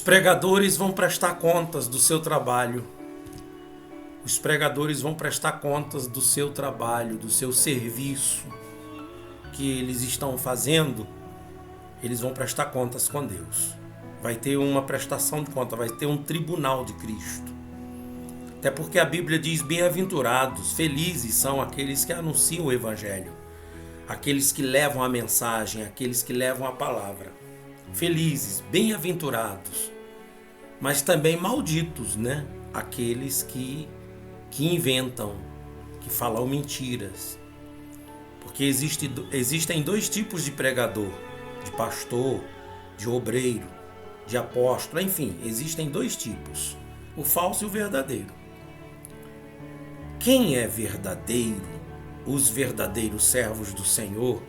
pregadores vão prestar contas do seu trabalho. Os pregadores vão prestar contas do seu trabalho, do seu serviço que eles estão fazendo. Eles vão prestar contas com Deus. Vai ter uma prestação de conta, vai ter um tribunal de Cristo. Até porque a Bíblia diz: bem-aventurados, felizes são aqueles que anunciam o Evangelho, aqueles que levam a mensagem, aqueles que levam a palavra. Felizes, bem-aventurados, mas também malditos, né? Aqueles que inventam, que falam mentiras. Porque existem dois tipos de pregador: de pastor, de obreiro, de apóstolo, enfim, existem dois tipos: o falso e o verdadeiro. Quem é verdadeiro, os verdadeiros servos do Senhor?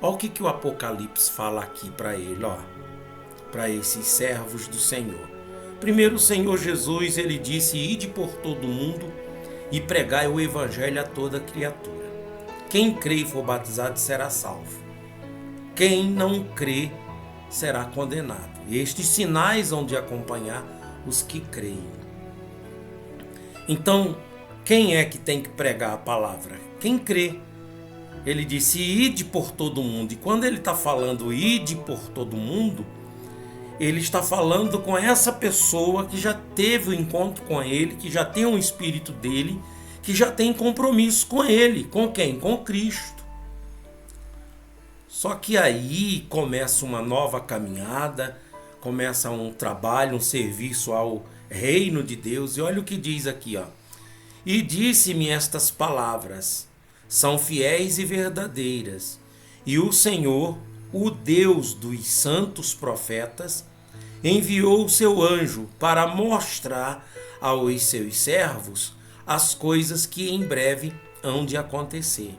Olha o que o Apocalipse fala aqui para ele, ó, para esses servos do Senhor. Primeiro, o Senhor Jesus, ele disse: ide por todo mundo e pregai o evangelho a toda criatura. Quem crê e for batizado será salvo. Quem não crê será condenado. E estes sinais hão de acompanhar os que creem. Então, quem é que tem que pregar a palavra? Quem crê. Ele disse: ide por todo mundo. E quando ele está falando ide por todo mundo, ele está falando com essa pessoa que já teve o encontro com ele, que já tem um espírito dele, que já tem compromisso com ele. Com quem? Com Cristo. Só que aí começa uma nova caminhada, começa um trabalho, um serviço ao reino de Deus. E olha o que diz aqui, ó. E disse-me estas palavras: são fiéis e verdadeiras, e o Senhor, o Deus dos santos profetas, enviou o seu anjo para mostrar aos seus servos as coisas que em breve hão de acontecer.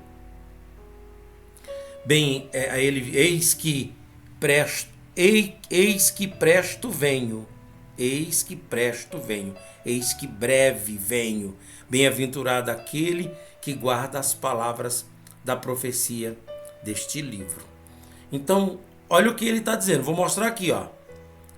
Bem, eis que presto venho, eis que breve venho. Bem-aventurado aquele que guarda as palavras da profecia deste livro. Então, olha o que ele está dizendo. Vou mostrar aqui, ó.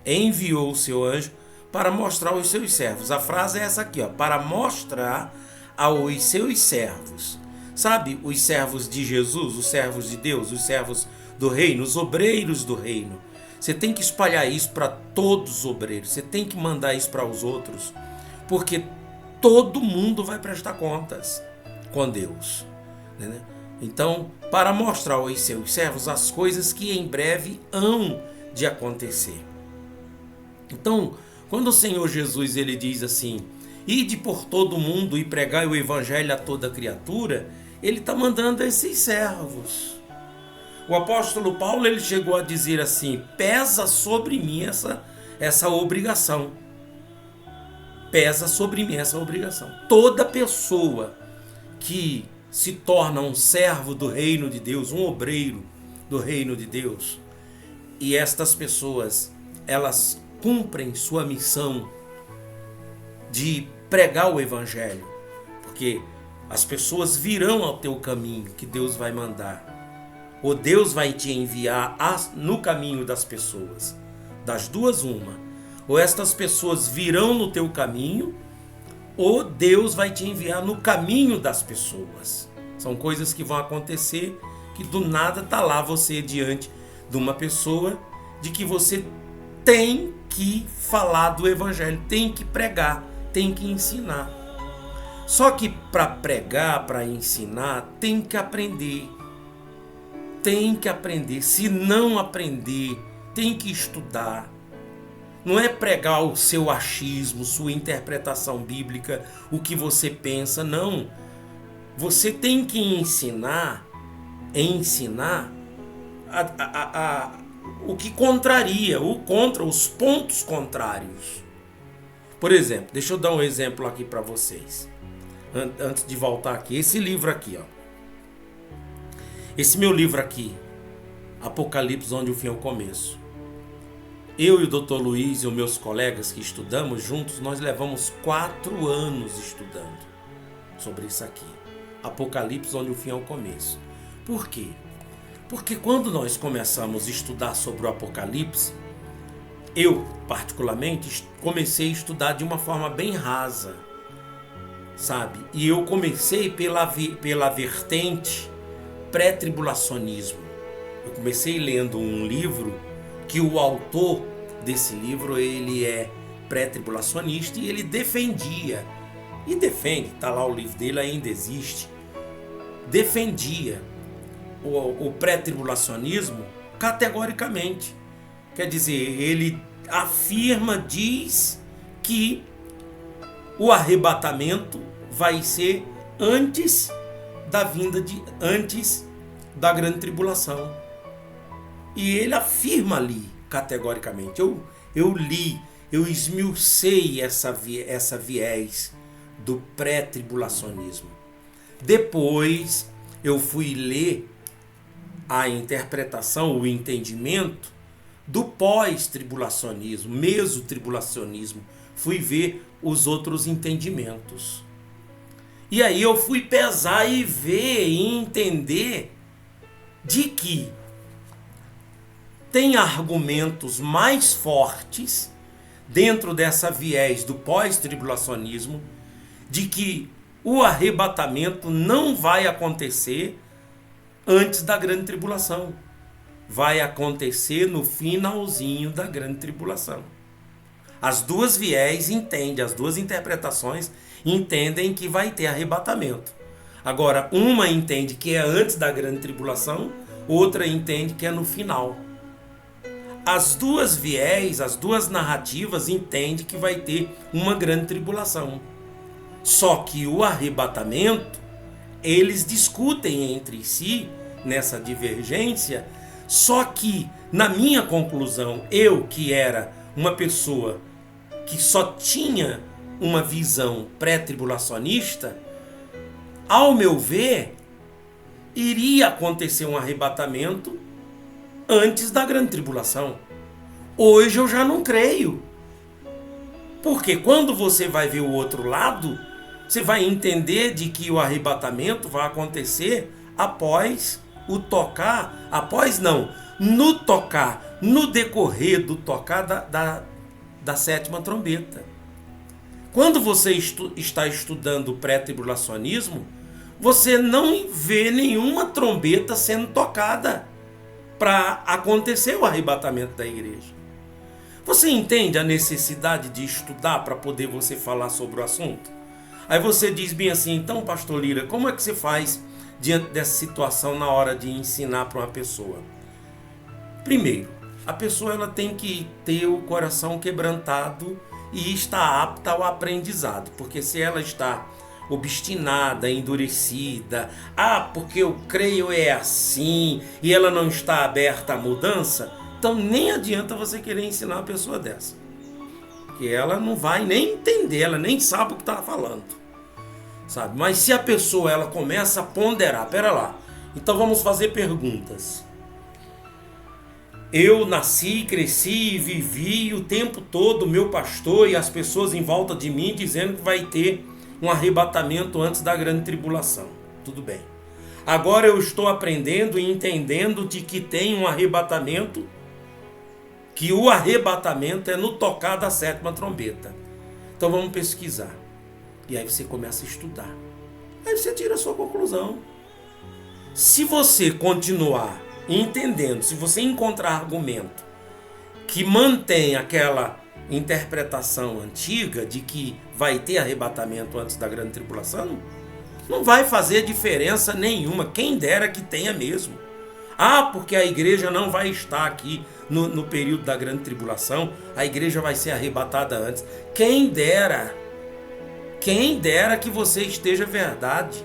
Enviou o seu anjo para mostrar aos seus servos. A frase é essa aqui, ó. Para mostrar aos seus servos. Sabe, os servos de Jesus, os servos de Deus, os servos do reino, os obreiros do reino. Você tem que espalhar isso para todos os obreiros. Você tem que mandar isso para os outros. Porque todo mundo vai prestar contas com Deus. Né? Então, para mostrar aos seus servos as coisas que em breve hão de acontecer. Então, quando o Senhor Jesus ele diz assim: ide por todo mundo e pregai o evangelho a toda criatura, ele está mandando esses servos. O apóstolo Paulo ele chegou a dizer assim: pesa sobre mim essa obrigação. Pesa sobre mim essa obrigação. Toda pessoa que se torna um servo do reino de Deus, um obreiro do reino de Deus, e estas pessoas, elas cumprem sua missão de pregar o evangelho, porque as pessoas virão ao teu caminho que Deus vai mandar, ou Deus vai te enviar no caminho das pessoas. Das duas, uma. Ou estas pessoas virão no teu caminho, ou Deus vai te enviar no caminho das pessoas. São coisas que vão acontecer, que do nada está lá você diante de uma pessoa, de que você tem que falar do evangelho, tem que pregar, tem que ensinar. Só que para pregar, para ensinar, tem que aprender. Tem que aprender. Se não aprender, tem que estudar. Não é pregar o seu achismo, sua interpretação bíblica, o que você pensa, não. Você tem que ensinar o que contraria, os pontos contrários. Por exemplo, deixa eu dar um exemplo aqui para vocês. Antes de voltar aqui, esse livro aqui, ó. Esse meu livro aqui, Apocalipse, onde o fim é o começo. Eu e o Dr. Luiz e os meus colegas que estudamos juntos, nós levamos 4 anos estudando sobre isso aqui. Apocalipse, onde o fim é o começo. Por quê? Porque quando nós começamos a estudar sobre o Apocalipse, eu, particularmente, comecei a estudar de uma forma bem rasa, sabe? E eu comecei pela vertente pré-tribulacionismo. Eu comecei lendo um livro que o autor desse livro, ele é pré-tribulacionista e ele defendia, e defende, tá lá o livro dele, ainda existe, defendia o pré-tribulacionismo categoricamente. Quer dizer, ele afirma, diz que o arrebatamento vai ser antes da grande tribulação. E ele afirma ali categoricamente. Eu li, eu esmiucei essa viés do pré-tribulacionismo. Depois eu fui ler a interpretação, o entendimento do pós-tribulacionismo, mesotribulacionismo. Fui ver os outros entendimentos. E aí eu fui pesar e ver e entender de que tem argumentos mais fortes dentro dessa viés do pós-tribulacionismo de que o arrebatamento não vai acontecer antes da grande tribulação. Vai acontecer no finalzinho da grande tribulação. As duas viés entendem, as duas interpretações entendem que vai ter arrebatamento. Agora, uma entende que é antes da grande tribulação, outra entende que é no final. As duas viés, as duas narrativas entendem que vai ter uma grande tribulação. Só que o arrebatamento, eles discutem entre si nessa divergência, só que na minha conclusão, eu que era uma pessoa que só tinha uma visão pré-tribulacionista, ao meu ver, iria acontecer um arrebatamento antes da grande tribulação. Hoje eu já não creio. Porque quando você vai ver o outro lado, você vai entender de que o arrebatamento vai acontecer após o tocar, após não, no tocar, no decorrer do tocar da sétima trombeta. Quando você está estudando o pré-tribulacionismo, você não vê nenhuma trombeta sendo tocada para acontecer o arrebatamento da igreja. Você entende a necessidade de estudar para poder você falar sobre o assunto? Aí você diz bem assim, então, pastor Lira, como é que você faz diante dessa situação na hora de ensinar para uma pessoa? Primeiro, a pessoa ela tem que ter o coração quebrantado e estar apta ao aprendizado, porque se ela está obstinada, endurecida, porque eu creio é assim, e ela não está aberta à mudança, então nem adianta você querer ensinar uma pessoa dessa, porque ela não vai nem entender, ela nem sabe o que está falando, sabe? Mas se a pessoa ela começa a ponderar, pera lá, então vamos fazer perguntas. Eu nasci, cresci e vivi o tempo todo o meu pastor e as pessoas em volta de mim dizendo que vai ter um arrebatamento antes da grande tribulação. Tudo bem. Agora eu estou aprendendo e entendendo de que tem um arrebatamento, que o arrebatamento é no tocar da sétima trombeta. Então vamos pesquisar. E aí você começa a estudar. Aí você tira a sua conclusão. Se você continuar entendendo, se você encontrar argumento que mantém aquela interpretação antiga de que vai ter arrebatamento antes da grande tribulação, não vai fazer diferença nenhuma, quem dera que tenha mesmo. Porque a igreja não vai estar aqui no período da grande tribulação, a igreja vai ser arrebatada antes. Quem dera que você esteja verdade,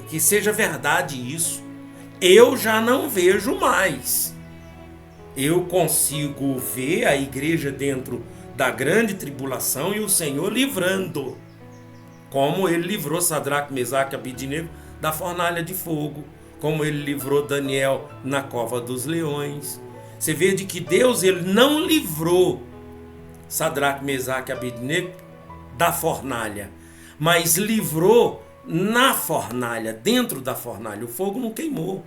que seja verdade isso. Eu já não vejo mais. Eu consigo ver a igreja dentro da grande tribulação e o Senhor livrando, como ele livrou Sadraque, Mesaque e Abednego da fornalha de fogo, como ele livrou Daniel na cova dos leões. Você vê de que Deus ele não livrou Sadraque, Mesaque e Abednego da fornalha, mas livrou na fornalha, dentro da fornalha. O fogo não queimou.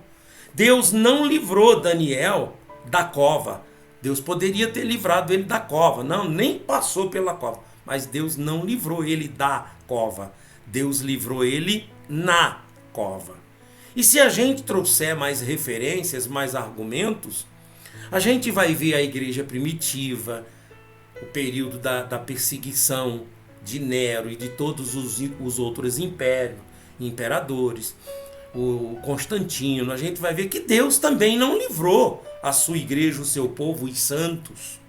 Deus não livrou Daniel da cova. Deus poderia ter livrado ele da cova. Não, nem passou pela cova. Mas Deus não livrou ele da cova. Deus livrou ele na cova. E se a gente trouxer mais referências, mais argumentos, a gente vai ver a igreja primitiva, o período da perseguição de Nero e de todos os outros imperadores, o Constantino. A gente vai ver que Deus também não livrou a sua igreja, o seu povo, os santos,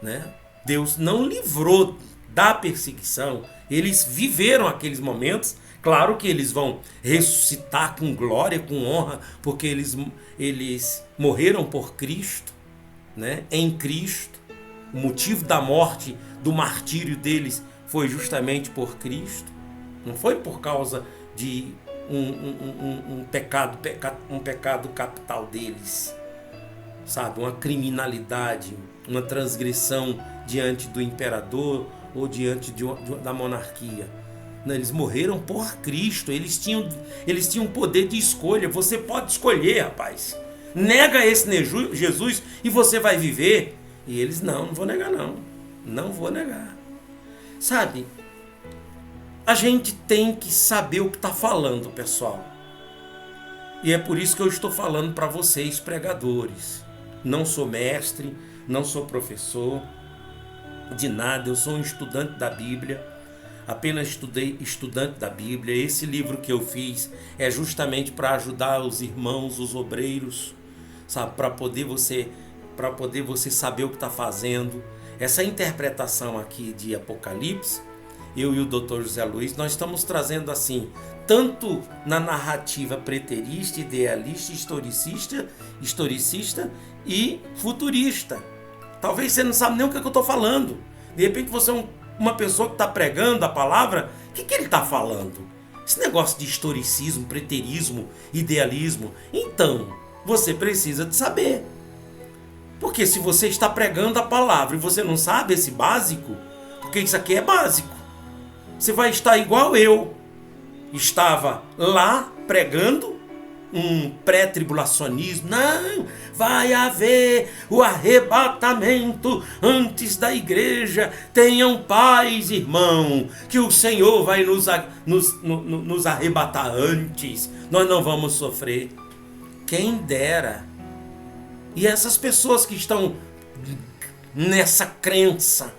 né? Deus não livrou da perseguição. Eles viveram aqueles momentos. Claro que eles vão ressuscitar com glória, com honra, porque eles morreram por Cristo, né? Em Cristo. O motivo da morte, do martírio deles foi justamente por Cristo. Não foi por causa de um pecado capital deles, sabe? Uma criminalidade, uma transgressão diante do imperador ou diante da monarquia. Não, eles morreram por Cristo. Eles tinham poder de escolha. Você pode escolher, rapaz. Nega esse Jesus e você vai viver. E eles, não vou negar não. Não vou negar. Sabe? A gente tem que saber o que está falando, pessoal. E é por isso que eu estou falando para vocês, pregadores. Não sou mestre, não sou professor de nada. Eu sou um estudante da Bíblia. Apenas estudante da Bíblia. Esse livro que eu fiz é justamente para ajudar os irmãos, os obreiros, sabe? Para poder você saber o que está fazendo. Essa interpretação aqui de Apocalipse, eu e o Dr. José Luiz, nós estamos trazendo assim, tanto na narrativa preterista, idealista, historicista e futurista. Talvez você não sabe nem o que eu estou falando. De repente você é uma pessoa que está pregando a palavra, o que ele está falando? Esse negócio de historicismo, preterismo, idealismo. Então, você precisa de saber. Porque se você está pregando a palavra e você não sabe esse básico, porque isso aqui é básico, você vai estar igual eu. Estava lá pregando um pré-tribulacionismo. Não, vai haver o arrebatamento antes da igreja. Tenham paz, irmão, que o Senhor vai nos arrebatar antes. Nós não vamos sofrer. Quem dera. E essas pessoas que estão nessa crença,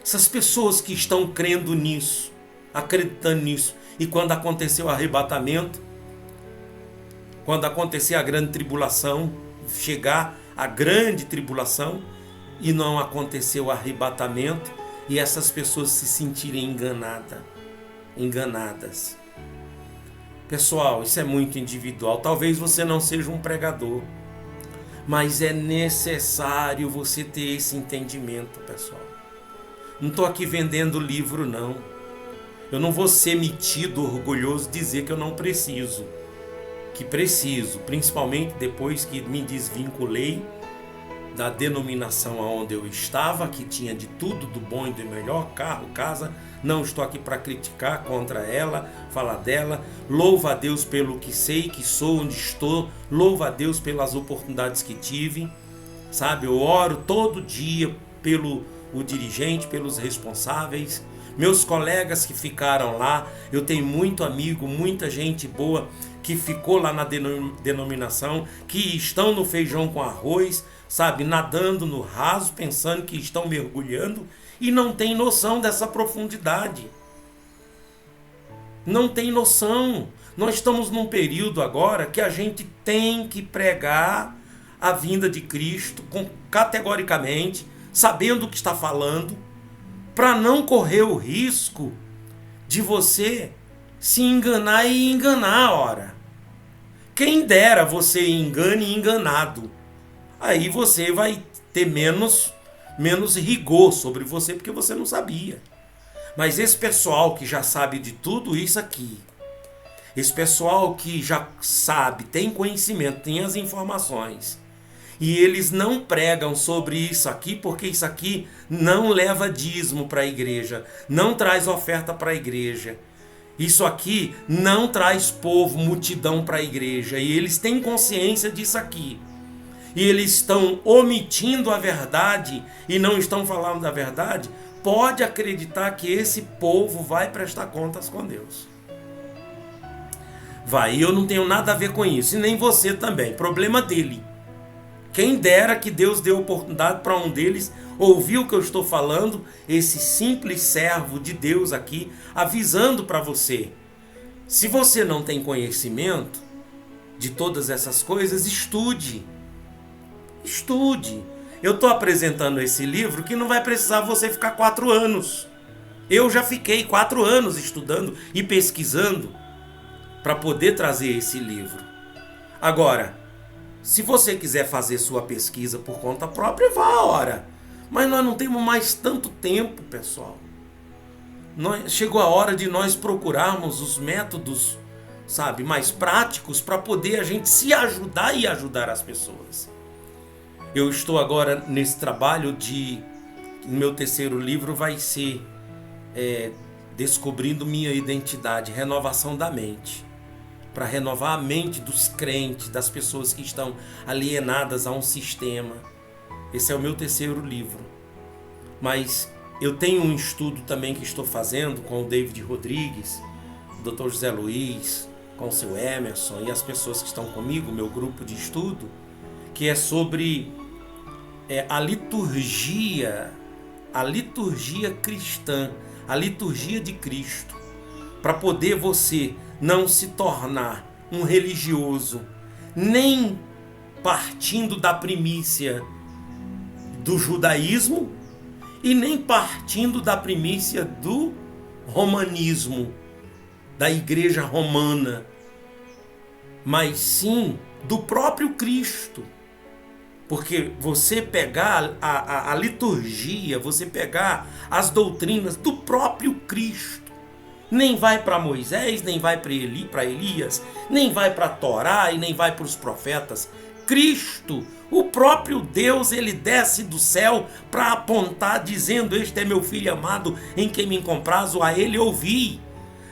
essas pessoas que estão crendo nisso, acreditando nisso, e quando acontecer o arrebatamento, quando acontecer a grande tribulação, chegar a grande tribulação e não acontecer o arrebatamento, e essas pessoas se sentirem enganadas. Pessoal, isso é muito individual. Talvez você não seja um pregador, mas é necessário você ter esse entendimento, pessoal. Não estou aqui vendendo livro, não. Eu não vou ser metido, orgulhoso, dizer que eu não preciso. Que preciso, principalmente depois que me desvinculei da denominação onde eu estava, que tinha de tudo, do bom e do melhor, carro, casa. Não estou aqui para criticar contra ela, falar dela. Louvo a Deus pelo que sei, que sou, onde estou. Louvo a Deus pelas oportunidades que tive. Sabe, eu oro todo dia pelo dirigente, pelos responsáveis. Meus colegas que ficaram lá, eu tenho muito amigo, muita gente boa que ficou lá na denominação, que estão no feijão com arroz, sabe, nadando no raso, pensando que estão mergulhando e não tem noção dessa profundidade. Não tem noção. Nós estamos num período agora que a gente tem que pregar a vinda de Cristo categoricamente, sabendo o que está falando, para não correr o risco de você se enganar e enganar, ora. Quem dera você engane e enganado. Aí você vai ter menos rigor sobre você, porque você não sabia. Mas esse pessoal que já sabe de tudo isso aqui, esse pessoal que já sabe, tem conhecimento, tem as informações, e eles não pregam sobre isso aqui, porque isso aqui não leva dízimo para a igreja, não traz oferta para a igreja. Isso aqui não traz povo, multidão para a igreja, e eles têm consciência disso aqui. e eles estão omitindo a verdade e não estão falando da verdade, pode acreditar que esse povo vai prestar contas com Deus. Vai, e eu não tenho nada a ver com isso, e nem você também, problema dele. Quem dera que Deus dê oportunidade para um deles ouvir o que eu estou falando, esse simples servo de Deus aqui, avisando para você. Se você não tem conhecimento de todas essas coisas, estude. Estude. Eu estou apresentando esse livro que não vai precisar você ficar 4 anos. Eu já fiquei 4 anos estudando e pesquisando para poder trazer esse livro. Agora, se você quiser fazer sua pesquisa por conta própria, vá a hora. Mas nós não temos mais tanto tempo, pessoal. Chegou a hora de nós procurarmos os métodos, sabe, mais práticos para poder a gente se ajudar e ajudar as pessoas. Eu estou agora nesse trabalho meu terceiro livro vai ser Descobrindo Minha Identidade, Renovação da Mente. Para renovar a mente dos crentes, das pessoas que estão alienadas a um sistema. Esse é o meu terceiro livro. Mas eu tenho um estudo também que estou fazendo com o David Rodrigues, o Dr. José Luiz, com o seu Emerson e as pessoas que estão comigo, meu grupo de estudo, que é sobre a liturgia cristã, a liturgia de Cristo, para poder você não se tornar um religioso, nem partindo da primícia do judaísmo e nem partindo da primícia do romanismo, da igreja romana, mas sim do próprio Cristo. Porque você pegar a liturgia, você pegar as doutrinas do próprio Cristo, nem vai para Moisés, nem vai para Elias, nem vai para a Torá e nem vai para os profetas. Cristo, o próprio Deus, ele desce do céu para apontar, dizendo: este é meu filho amado, em quem me comprazo, a ele ouvi.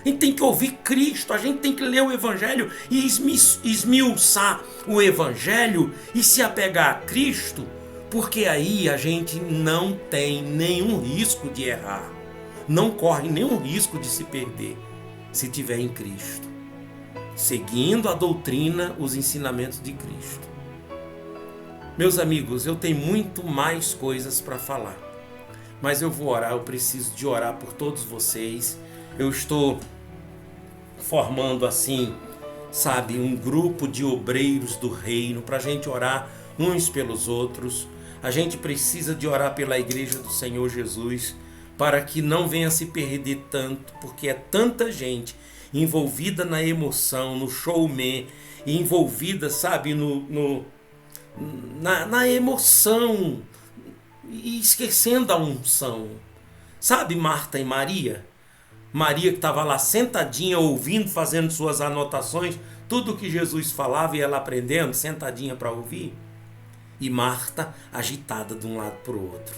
A gente tem que ouvir Cristo, a gente tem que ler o Evangelho e esmiuçar o Evangelho e se apegar a Cristo, porque aí a gente não tem nenhum risco de errar. Não corre nenhum risco de se perder se estiver em Cristo, seguindo a doutrina, os ensinamentos de Cristo. Meus amigos, eu tenho muito mais coisas para falar, mas eu vou orar, eu preciso de orar por todos vocês. Eu estou formando assim, sabe, um grupo de obreiros do reino para a gente orar uns pelos outros. A gente precisa de orar pela igreja do Senhor Jesus, para que não venha se perder tanto, porque é tanta gente envolvida na emoção, no showman, envolvida, sabe, na emoção, e esquecendo a unção. Sabe Marta e Maria? Maria que estava lá sentadinha, ouvindo, fazendo suas anotações, tudo que Jesus falava e ela aprendendo, sentadinha para ouvir. E Marta agitada de um lado para o outro.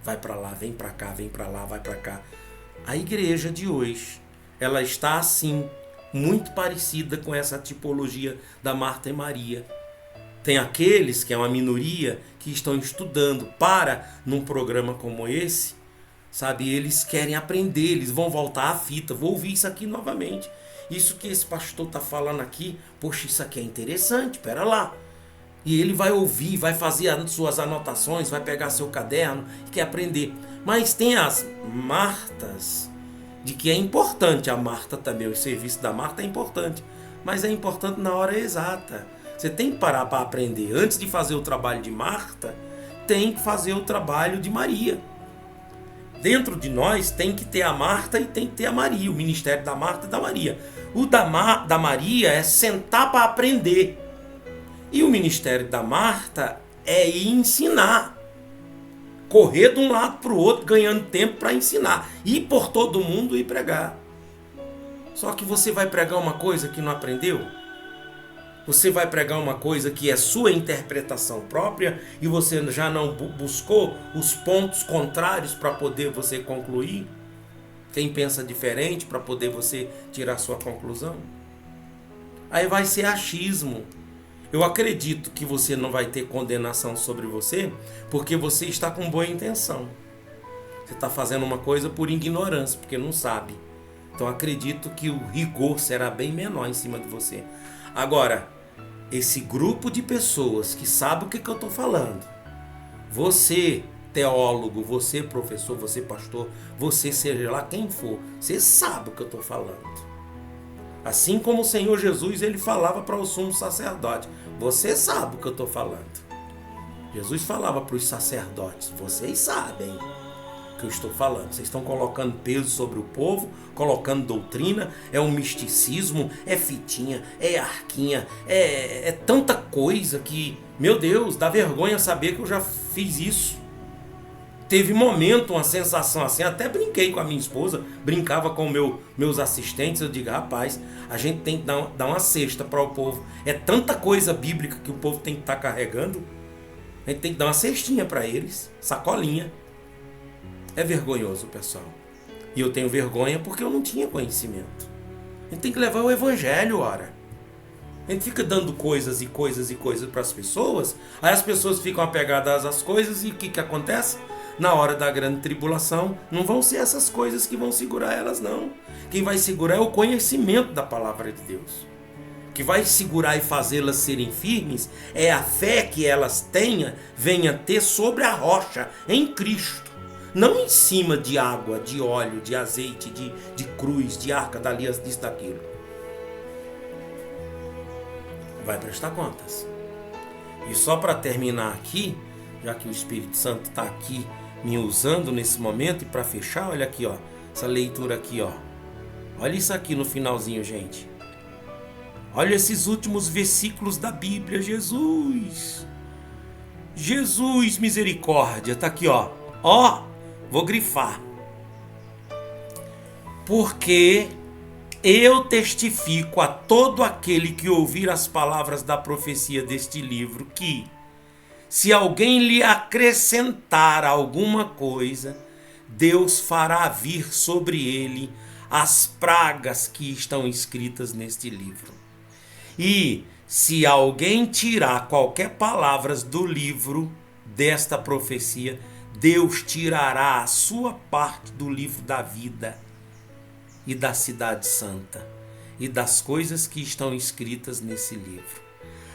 Vai para lá, vem para cá, vem para lá, vai para cá. A igreja de hoje, ela está assim, muito parecida com essa tipologia da Marta e Maria. Tem aqueles, que é uma minoria, que estão estudando num programa como esse, sabe, eles querem aprender, eles vão voltar à fita, vou ouvir isso aqui novamente. Isso que esse pastor está falando aqui, poxa, isso aqui é interessante, pera lá. E ele vai ouvir, vai fazer as suas anotações, vai pegar seu caderno e quer aprender. Mas tem as Martas, de que é importante a Marta também, o serviço da Marta é importante, mas é importante na hora exata. Você tem que parar para aprender. Antes de fazer o trabalho de Marta, tem que fazer o trabalho de Maria. Dentro de nós tem que ter a Marta e tem que ter a Maria, o ministério da Marta e da Maria. O da Maria é sentar para aprender. E o ministério da Marta é ir ensinar. Correr de um lado para o outro, ganhando tempo para ensinar. Ir por todo mundo e pregar. Só que você vai pregar uma coisa que não aprendeu? Você vai pregar uma coisa que é sua interpretação própria e você já não buscou os pontos contrários para poder você concluir? Quem pensa diferente para poder você tirar sua conclusão? Aí vai ser achismo. Eu acredito que você não vai ter condenação sobre você porque você está com boa intenção. Você está fazendo uma coisa por ignorância, porque não sabe. Então acredito que o rigor será bem menor em cima de você. Agora, esse grupo de pessoas que sabe o que eu estou falando, você teólogo, você professor, você pastor, você seja lá quem for, você sabe o que eu estou falando. Assim como o Senhor Jesus, ele falava para o sumo sacerdote, você sabe o que eu estou falando. Jesus falava para os sacerdotes, vocês sabem o que eu estou falando. Vocês estão colocando peso sobre o povo, colocando doutrina, é um misticismo, é fitinha, é arquinha, é tanta coisa que, meu Deus, dá vergonha saber que eu já fiz isso. Teve momento, uma sensação assim, até brinquei com a minha esposa, brincava com meus assistentes, eu digo, rapaz, a gente tem que dar uma cesta para o povo. É tanta coisa bíblica que o povo tem que estar carregando, a gente tem que dar uma cestinha para eles, sacolinha. É vergonhoso, pessoal. E eu tenho vergonha porque eu não tinha conhecimento. A gente tem que levar o evangelho, ora. A gente fica dando coisas e coisas e coisas para as pessoas, aí as pessoas ficam apegadas às coisas e o que acontece? Na hora da grande tribulação, não vão ser essas coisas que vão segurar elas, não. Quem vai segurar é o conhecimento da palavra de Deus. O que vai segurar e fazê-las serem firmes é a fé que elas venha ter sobre a rocha, em Cristo. Não em cima de água, de óleo, de azeite, de cruz, de arca da aliança, disso, daquilo. Vai prestar contas. E só para terminar aqui, já que o Espírito Santo está aqui me usando nesse momento, e para fechar, olha aqui, ó, essa leitura aqui, ó. Olha isso aqui no finalzinho, gente. Olha esses últimos versículos da Bíblia. Jesus, misericórdia, tá aqui, ó. Ó, vou grifar. Porque eu testifico a todo aquele que ouvir as palavras da profecia deste livro que, se alguém lhe acrescentar alguma coisa, Deus fará vir sobre ele as pragas que estão escritas neste livro. E se alguém tirar qualquer palavra do livro desta profecia, Deus tirará a sua parte do livro da vida e da cidade santa e das coisas que estão escritas nesse livro.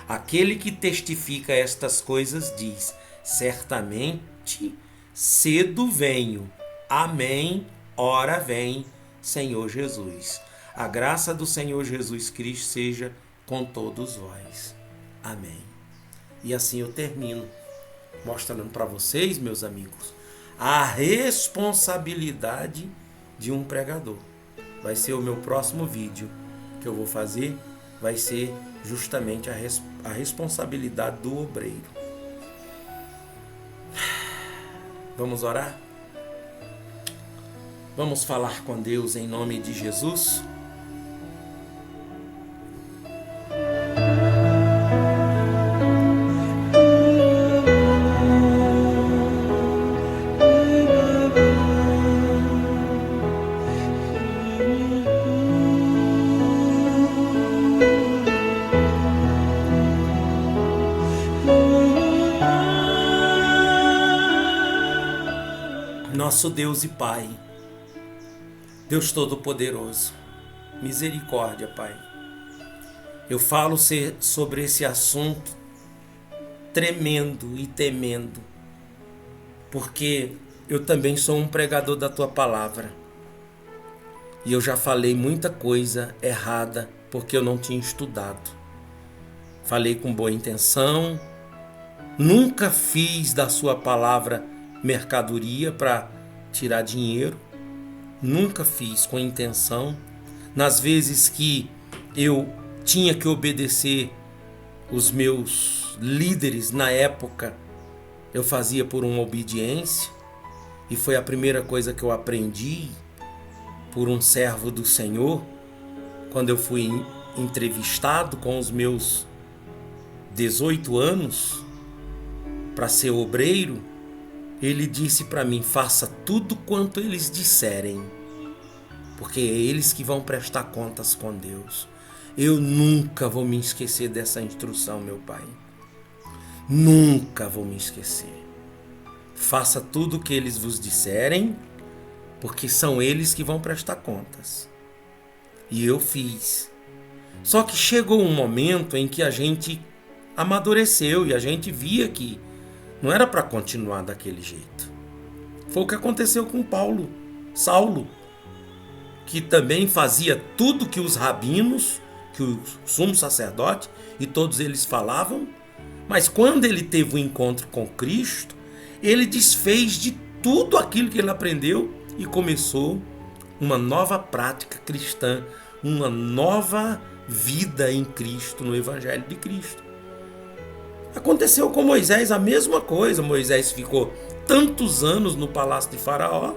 Aquele que testifica estas coisas diz, certamente cedo venho. Amém. Ora vem, Senhor Jesus. A graça do Senhor Jesus Cristo seja com todos vós. Amém. E assim eu termino, mostrando para vocês, meus amigos, a responsabilidade de um pregador. Vai ser o meu próximo vídeo que eu vou fazer, vai ser justamente a responsabilidade do obreiro. Vamos orar? Vamos falar com Deus em nome de Jesus? Nosso Deus e Pai, Deus Todo-Poderoso, misericórdia, Pai. Eu falo sobre esse assunto tremendo e temendo, porque eu também sou um pregador da Tua Palavra. E eu já falei muita coisa errada porque eu não tinha estudado. Falei com boa intenção, nunca fiz da Sua Palavra mercadoria para tirar dinheiro, nunca fiz com intenção. Nas vezes que eu tinha que obedecer os meus líderes na época, eu fazia por uma obediência, e foi a primeira coisa que eu aprendi por um servo do Senhor, quando eu fui entrevistado com os meus 18 anos para ser obreiro. Ele disse para mim, faça tudo quanto eles disserem, porque é eles que vão prestar contas com Deus. Eu nunca vou me esquecer dessa instrução, meu Pai. Nunca vou me esquecer. Faça tudo o que eles vos disserem, porque são eles que vão prestar contas. E eu fiz. Só que chegou um momento em que a gente amadureceu e a gente via que não era para continuar daquele jeito. Foi o que aconteceu com Saulo, que também fazia tudo que os rabinos, que o sumo sacerdote e todos eles falavam, mas quando ele teve um encontro com Cristo, ele desfez de tudo aquilo que ele aprendeu e começou uma nova prática cristã, uma nova vida em Cristo, no Evangelho de Cristo. Aconteceu com Moisés a mesma coisa. Moisés ficou tantos anos no palácio de Faraó,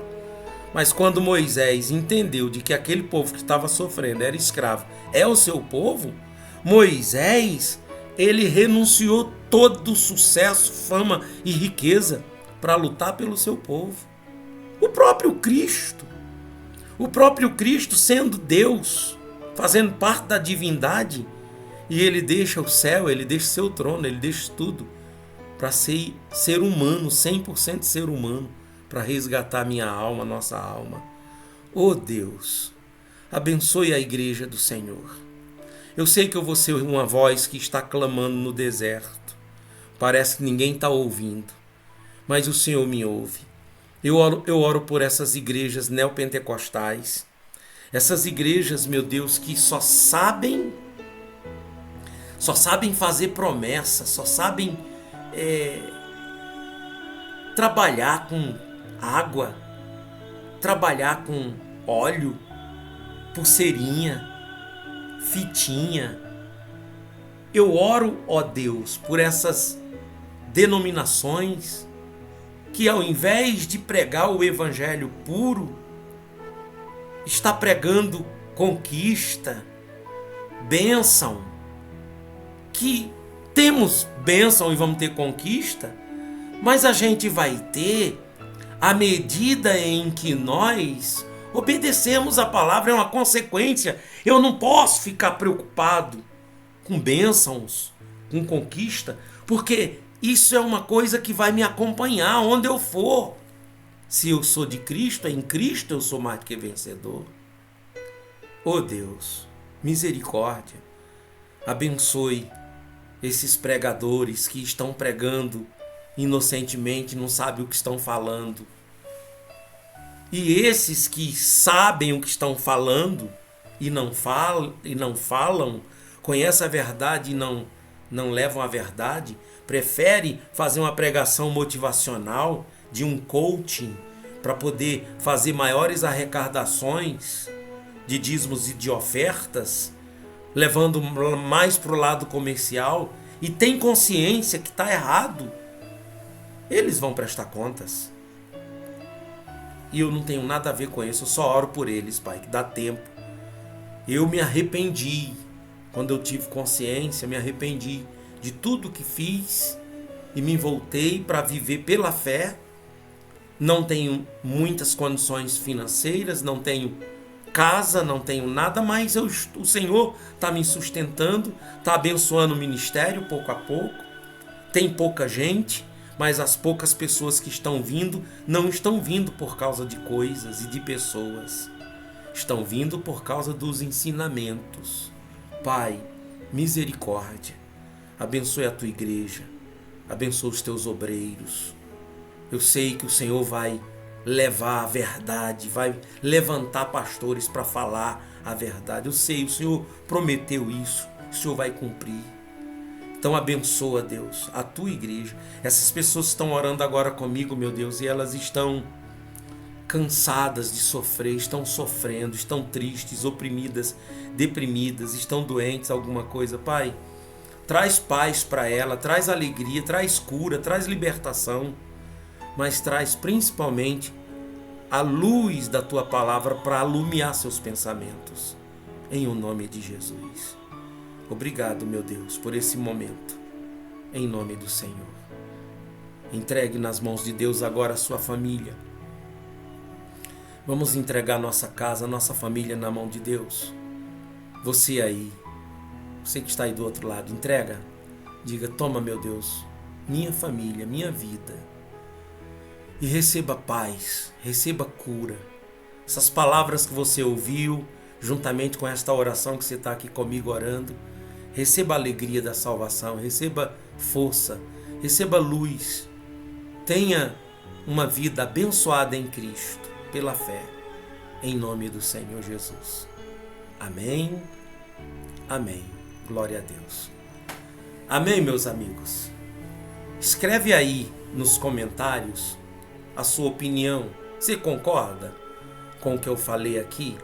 mas quando Moisés entendeu de que aquele povo que estava sofrendo era escravo, é o seu povo, Moisés, ele renunciou todo o sucesso, fama e riqueza para lutar pelo seu povo. O próprio Cristo sendo Deus, fazendo parte da divindade, e ele deixa o céu, ele deixa seu trono, ele deixa tudo para ser humano, 100% ser humano, para resgatar minha alma, nossa alma. Oh Deus, abençoe a igreja do Senhor. Eu sei que eu vou ser uma voz que está clamando no deserto. Parece que ninguém está ouvindo, mas o Senhor me ouve. Eu oro por essas igrejas neopentecostais, essas igrejas, meu Deus, que só sabem fazer promessas, só sabem trabalhar com água, trabalhar com óleo, pulseirinha, fitinha. Eu oro, ó Deus, por essas denominações que, ao invés de pregar o evangelho puro, está pregando conquista, bênção, que temos bênção e vamos ter conquista, mas a gente vai ter à medida em que nós obedecemos a palavra. É uma consequência. Eu não posso ficar preocupado com bênçãos, com conquista, porque isso é uma coisa que vai me acompanhar onde eu for. Se eu sou de Cristo, em Cristo eu sou mais que vencedor. Oh Deus, misericórdia, abençoe esses pregadores que estão pregando inocentemente, não sabem o que estão falando. E esses que sabem o que estão falando e não falam, conhecem a verdade e não levam a verdade, preferem fazer uma pregação motivacional, de um coaching, para poder fazer maiores arrecadações de dízimos e de ofertas, levando mais para o lado comercial, e tem consciência que está errado. Eles vão prestar contas. E eu não tenho nada a ver com isso, eu só oro por eles, Pai, que dá tempo. Eu me arrependi, quando eu tive consciência, me arrependi de tudo que fiz e me voltei para viver pela fé. Não tenho muitas condições financeiras, não tenho casa, não tenho nada, mas o Senhor está me sustentando, está abençoando o ministério pouco a pouco. Tem pouca gente, mas as poucas pessoas que estão vindo, não estão vindo por causa de coisas e de pessoas. Estão vindo por causa dos ensinamentos. Pai, misericórdia. Abençoe a tua igreja. Abençoe os teus obreiros. Eu sei que o Senhor vai levar a verdade, vai levantar pastores para falar a verdade. Eu sei, o Senhor prometeu isso, o Senhor vai cumprir. Então abençoa, Deus, a tua igreja. Essas pessoas estão orando agora comigo, meu Deus, e elas estão cansadas de sofrer, estão sofrendo, estão tristes, oprimidas, deprimidas, estão doentes, alguma coisa. Pai, traz paz para ela, traz alegria, traz cura, traz libertação, mas traz principalmente a luz da tua palavra para alumiar seus pensamentos. Em o nome de Jesus. Obrigado, meu Deus, por esse momento. Em nome do Senhor. Entregue nas mãos de Deus agora a sua família. Vamos entregar nossa casa, nossa família na mão de Deus. Você aí, Você que está aí do outro lado, entrega. Diga, toma, meu Deus, minha família, minha vida. E receba paz, receba cura. Essas palavras que você ouviu, juntamente com esta oração que você está aqui comigo orando, receba a alegria da salvação, receba força, receba luz. Tenha uma vida abençoada em Cristo, pela fé, em nome do Senhor Jesus. Amém, amém. Glória a Deus. Amém, meus amigos. Escreve aí nos comentários a sua opinião. Você concorda com o que eu falei aqui,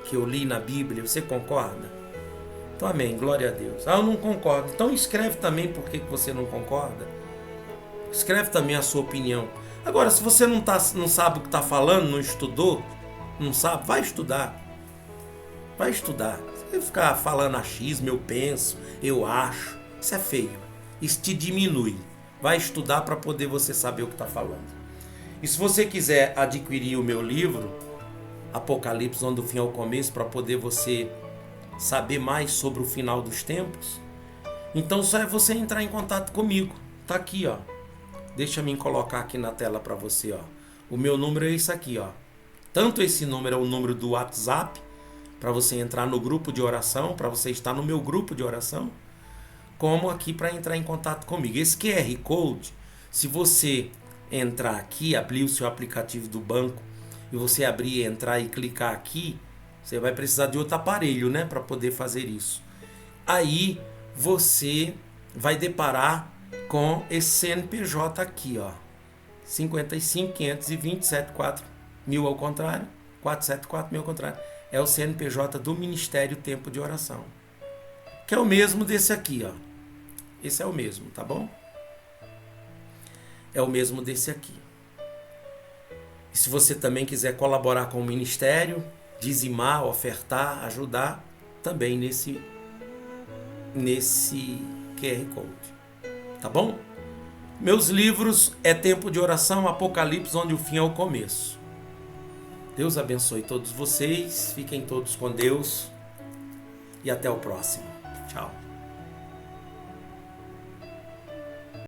que eu li na Bíblia? Você concorda? Então, amém, glória a Deus. Eu não concordo. Então escreve também por que você não concorda. Escreve também a sua opinião. Agora, se você não sabe o que está falando, não estudou, não sabe, vai estudar. Vai estudar. Você vai ficar falando achismo, eu penso, eu acho. Isso é feio. Isso te diminui. Vai estudar para poder você saber o que está falando. E se você quiser adquirir o meu livro, Apocalipse, onde o fim é o começo, para poder você saber mais sobre o final dos tempos, então só é você entrar em contato comigo. Tá aqui, ó. Deixa eu colocar aqui na tela para você, ó. O meu número é esse aqui, ó. Tanto esse número é o número do WhatsApp, para você entrar no grupo de oração, para você estar no meu grupo de oração, como aqui para entrar em contato comigo. Esse QR Code, se você entrar aqui, abrir o seu aplicativo do banco, e você abrir, entrar e clicar aqui, você vai precisar de outro aparelho, né, para poder fazer isso. Aí você vai deparar com esse CNPJ aqui, ó. 55 520 74 mil ao contrário, 474 mil ao contrário. É o CNPJ do Ministério Tempo de Oração, que é o mesmo desse aqui, ó. Esse é o mesmo, tá bom? É o mesmo desse aqui. E se você também quiser colaborar com o ministério, dizimar, ofertar, ajudar, também nesse QR Code. Tá bom? Meus livros é Tempo de Oração, Apocalipse, onde o fim é o começo. Deus abençoe todos vocês, fiquem todos com Deus e até o próximo. Tchau.